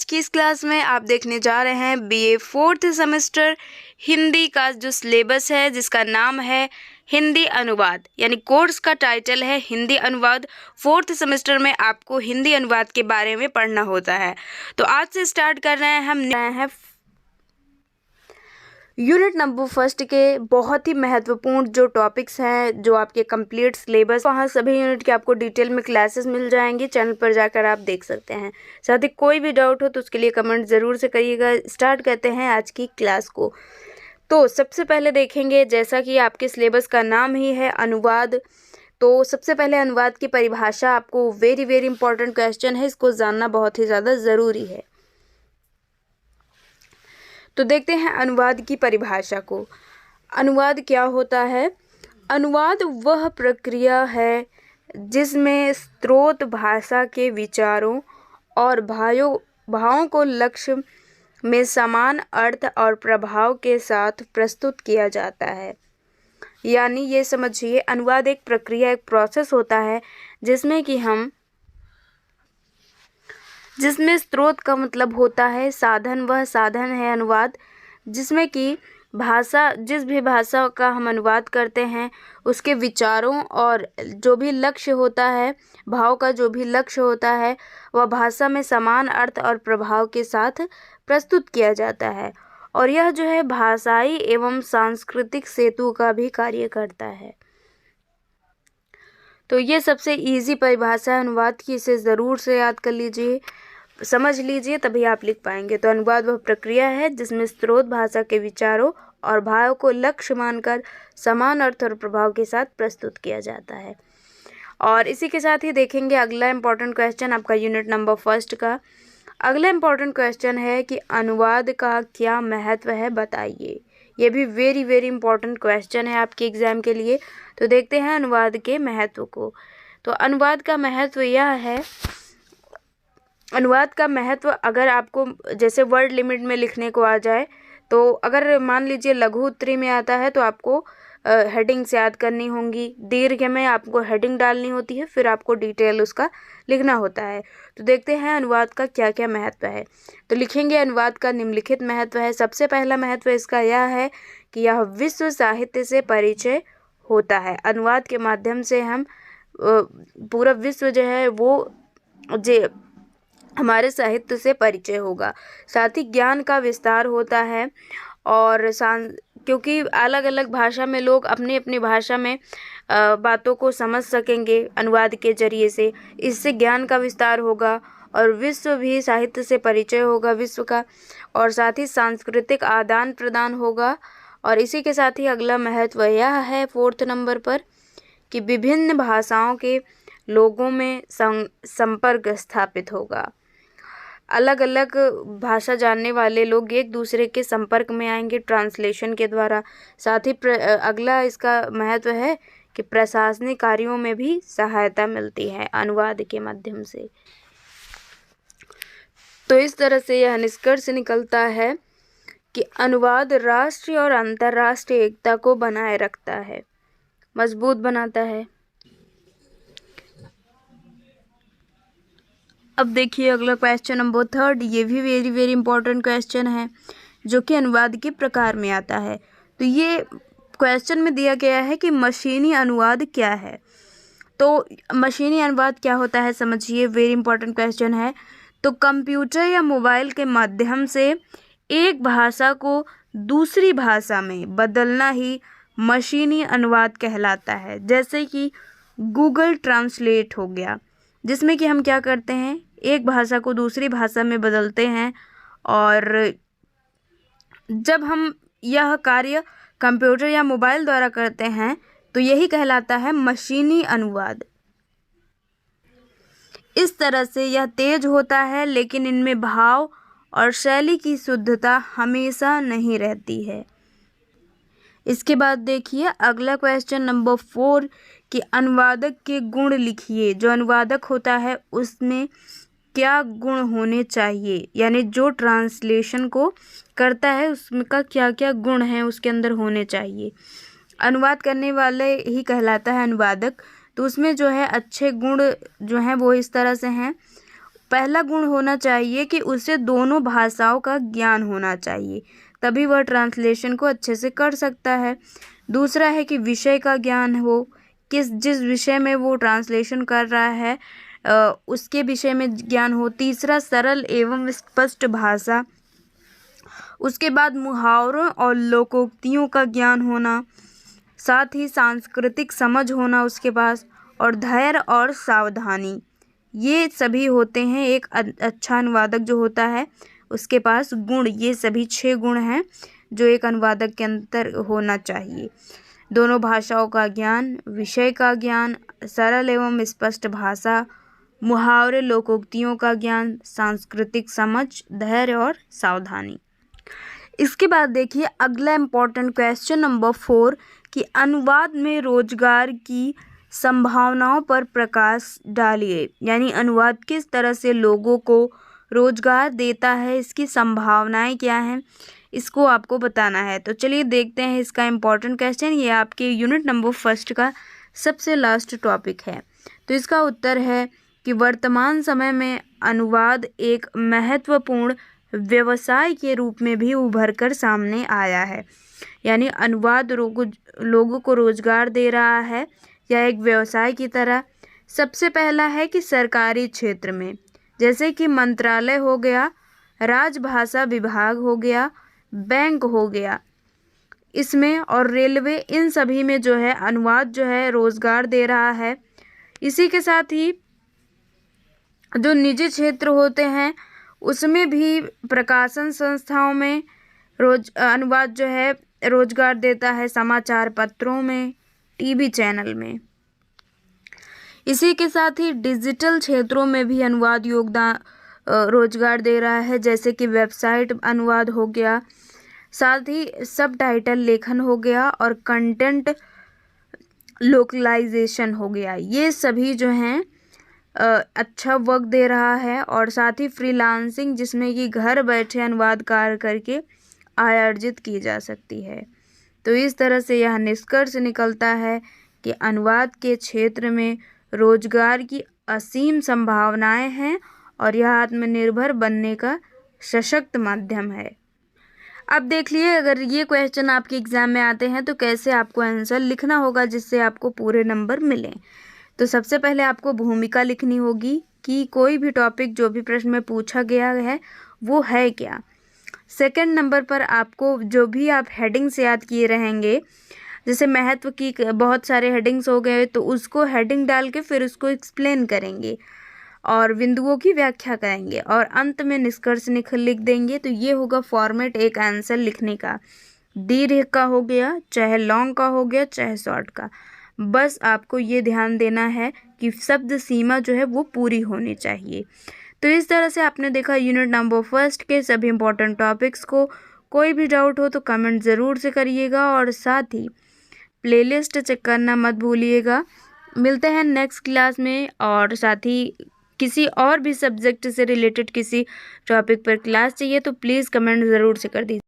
की इस क्लास में आप देखने जा रहे हैं बीए 4th सेमेस्टर हिंदी का जो सिलेबस है, जिसका नाम है हिंदी अनुवाद, यानी कोर्स का टाइटल है हिंदी अनुवाद। 4th सेमेस्टर में आपको हिंदी अनुवाद के बारे में पढ़ना होता है। तो आज से स्टार्ट कर रहे हैं हम यूनिट नंबर 1 के बहुत ही महत्वपूर्ण जो टॉपिक्स हैं, जो आपके कंप्लीट सिलेबस, वहाँ सभी यूनिट के आपको डिटेल में क्लासेस मिल जाएंगी। चैनल पर जाकर आप देख सकते हैं। साथ ही कोई भी डाउट हो तो उसके लिए कमेंट ज़रूर से करिएगा। स्टार्ट करते हैं आज की क्लास को। तो सबसे पहले देखेंगे, जैसा कि आपके सिलेबस का नाम ही है अनुवाद, तो सबसे पहले अनुवाद की परिभाषा आपको वेरी वेरी इंपॉर्टेंट क्वेश्चन है, इसको जानना बहुत ही ज़्यादा ज़रूरी है। तो देखते हैं अनुवाद की परिभाषा को। अनुवाद क्या होता है? अनुवाद वह प्रक्रिया है जिसमें स्रोत भाषा के विचारों और भावों को लक्ष्य में समान अर्थ और प्रभाव के साथ प्रस्तुत किया जाता है। यानी ये समझिए, अनुवाद एक प्रक्रिया, एक प्रोसेस होता है जिसमें स्रोत का मतलब होता है साधन। वह साधन है अनुवाद, जिसमें कि जिस भी भाषा का हम अनुवाद करते हैं उसके विचारों और जो भी लक्ष्य होता है, भाव का जो भी लक्ष्य होता है, वह भाषा में समान अर्थ और प्रभाव के साथ प्रस्तुत किया जाता है। और यह जो है भाषाई एवं सांस्कृतिक सेतु का भी कार्य करता है। तो ये सबसे इजी परिभाषा है अनुवाद की, इसे ज़रूर से याद कर लीजिए, समझ लीजिए, तभी आप लिख पाएंगे। तो अनुवाद वह प्रक्रिया है जिसमें स्रोत भाषा के विचारों और भाव को लक्ष्य मानकर समान अर्थ और प्रभाव के साथ प्रस्तुत किया जाता है। और इसी के साथ ही देखेंगे अगला इम्पोर्टेंट क्वेश्चन आपका यूनिट नंबर 1 का। अगला इम्पोर्टेंट क्वेश्चन है कि अनुवाद का क्या महत्व है, बताइए। ये भी वेरी वेरी इंपॉर्टेंट क्वेश्चन है आपके एग्जाम के लिए। तो देखते हैं अनुवाद के महत्व को। तो अनुवाद का महत्व यह है, अनुवाद का महत्व अगर आपको जैसे वर्ड लिमिट में लिखने को आ जाए, तो अगर मान लीजिए लघु उत्तरी में आता है तो आपको हेडिंग्स याद करनी होंगी, दीर्घ में आपको हेडिंग डालनी होती है, फिर आपको डिटेल उसका लिखना होता है। तो देखते हैं अनुवाद का क्या क्या महत्व है। तो लिखेंगे अनुवाद का निम्नलिखित महत्व है। सबसे पहला महत्व इसका यह है कि यह विश्व साहित्य से परिचय होता है। अनुवाद के माध्यम से हम पूरा विश्व जो है वो हमारे साहित्य से परिचय होगा। साथ ही ज्ञान का विस्तार होता है, और क्योंकि अलग अलग भाषा में लोग अपनी अपनी भाषा में बातों को समझ सकेंगे अनुवाद के जरिए से, इससे ज्ञान का विस्तार होगा और विश्व भी साहित्य से परिचय होगा विश्व का, और साथ ही सांस्कृतिक आदान प्रदान होगा। और इसी के साथ ही अगला महत्व यह है 4th नंबर पर कि विभिन्न भाषाओं के लोगों में संपर्क स्थापित होगा। अलग अलग भाषा जानने वाले लोग एक दूसरे के संपर्क में आएंगे ट्रांसलेशन के द्वारा। साथ ही अगला इसका महत्व है कि प्रशासनिक कार्यों में भी सहायता मिलती है अनुवाद के माध्यम से। तो इस तरह से यह निष्कर्ष निकलता है कि अनुवाद राष्ट्रीय और अंतर्राष्ट्रीय एकता को बनाए रखता है, मजबूत बनाता है। अब देखिए अगला क्वेश्चन नंबर 3, ये भी वेरी वेरी इंपॉर्टेंट क्वेश्चन है, जो कि अनुवाद के प्रकार में आता है। तो ये क्वेश्चन में दिया गया है कि मशीनी अनुवाद क्या है। तो मशीनी अनुवाद क्या होता है, समझिए, वेरी इंपॉर्टेंट क्वेश्चन है। तो कंप्यूटर या मोबाइल के माध्यम से एक भाषा को दूसरी भाषा में बदलना ही मशीनी अनुवाद कहलाता है। जैसे कि गूगल ट्रांसलेट हो गया, जिसमें कि हम क्या करते हैं, एक भाषा को दूसरी भाषा में बदलते हैं, और जब हम यह कार्य कंप्यूटर या मोबाइल द्वारा करते हैं तो यही कहलाता है मशीनी अनुवाद। इस तरह से यह तेज होता है, लेकिन इनमें भाव और शैली की शुद्धता हमेशा नहीं रहती है। इसके बाद देखिए अगला क्वेश्चन नंबर 4 कि अनुवादक के गुण लिखिए। जो अनुवादक होता है उसमें क्या गुण होने चाहिए, यानी जो ट्रांसलेशन को करता है उसका क्या क्या गुण हैं उसके अंदर होने चाहिए। अनुवाद करने वाले ही कहलाता है अनुवादक। तो उसमें जो है अच्छे गुण जो हैं वो इस तरह से हैं, पहला गुण होना चाहिए कि उसे दोनों भाषाओं का ज्ञान होना चाहिए, तभी वह ट्रांसलेशन को अच्छे से कर सकता है। दूसरा है कि विषय का ज्ञान हो, जिस विषय में वो ट्रांसलेशन कर रहा है उसके विषय में ज्ञान हो। तीसरा, सरल एवं स्पष्ट भाषा। उसके बाद मुहावरों और लोकोक्तियों का ज्ञान होना, साथ ही सांस्कृतिक समझ होना उसके पास, और धैर्य और सावधानी। ये सभी होते हैं एक अच्छा अनुवादक जो होता है उसके पास गुण। ये सभी 6 गुण हैं जो एक अनुवादक के अंदर होना चाहिए। दोनों भाषाओं का ज्ञान, विषय का ज्ञान, सरल एवं स्पष्ट भाषा, मुहावरे लोकोक्तियों का ज्ञान, सांस्कृतिक समझ, धैर्य और सावधानी। इसके बाद देखिए अगला इम्पोर्टेंट क्वेश्चन नंबर 4 कि अनुवाद में रोजगार की संभावनाओं पर प्रकाश डालिए। यानी अनुवाद किस तरह से लोगों को रोजगार देता है, इसकी संभावनाएं क्या हैं, इसको आपको बताना है। तो चलिए देखते हैं इसका इम्पोर्टेंट क्वेश्चन। ये आपके यूनिट नंबर 1 का सबसे लास्ट टॉपिक है। तो इसका उत्तर है कि वर्तमान समय में अनुवाद एक महत्वपूर्ण व्यवसाय के रूप में भी उभर कर सामने आया है। यानी अनुवाद लोगों को रोजगार दे रहा है या एक व्यवसाय की तरह। सबसे पहला है कि सरकारी क्षेत्र में, जैसे कि मंत्रालय हो गया, राजभाषा विभाग हो गया, बैंक हो गया, इसमें और रेलवे, इन सभी में जो है अनुवाद जो है रोजगार दे रहा है। इसी के साथ ही जो निजी क्षेत्र होते हैं उसमें भी प्रकाशन संस्थाओं में अनुवाद जो है रोजगार देता है, समाचार पत्रों में, टीवी चैनल में। इसी के साथ ही डिजिटल क्षेत्रों में भी अनुवाद योगदान रोजगार दे रहा है, जैसे कि वेबसाइट अनुवाद हो गया, साथ ही सब टाइटल लेखन हो गया और कंटेंट लोकलाइजेशन हो गया। ये सभी जो हैं अच्छा वर्क दे रहा है। और साथ ही फ्रीलांसिंग, जिसमें कि घर बैठे अनुवाद कार्य करके आय अर्जित की जा सकती है। तो इस तरह से यह निष्कर्ष निकलता है कि अनुवाद के क्षेत्र में रोजगार की असीम संभावनाएं हैं और यह आत्मनिर्भर बनने का सशक्त माध्यम है। अब देख लिए अगर ये क्वेश्चन आपके एग्जाम में आते हैं तो कैसे आपको आंसर लिखना होगा जिससे आपको पूरे नंबर मिलें। तो सबसे पहले आपको भूमिका लिखनी होगी कि कोई भी टॉपिक जो भी प्रश्न में पूछा गया है वो है क्या। सेकंड नंबर पर आपको जो भी आप हेडिंग्स याद किए रहेंगे, जैसे महत्व की बहुत सारे हेडिंग्स हो गए तो उसको हेडिंग डाल के फिर उसको एक्सप्लेन करेंगे और बिंदुओं की व्याख्या करेंगे और अंत में निष्कर्ष लिख देंगे। तो ये होगा फॉर्मेट एक आंसर लिखने का। दीर्घ का हो गया, चाहे लॉन्ग का हो गया, चाहे शॉर्ट का। बस आपको ये ध्यान देना है कि शब्द सीमा जो है वो पूरी होनी चाहिए। तो इस तरह से आपने देखा यूनिट नंबर 1 के सभी इंपॉर्टेंट टॉपिक्स को। कोई भी डाउट हो तो कमेंट ज़रूर से करिएगा और साथ ही प्लेलिस्ट चेक करना मत भूलिएगा। मिलते हैं नेक्स्ट क्लास में और साथ ही किसी और भी सब्जेक्ट से रिलेटेड किसी टॉपिक पर क्लास चाहिए तो प्लीज़ कमेंट ज़रूर से कर दीजिए।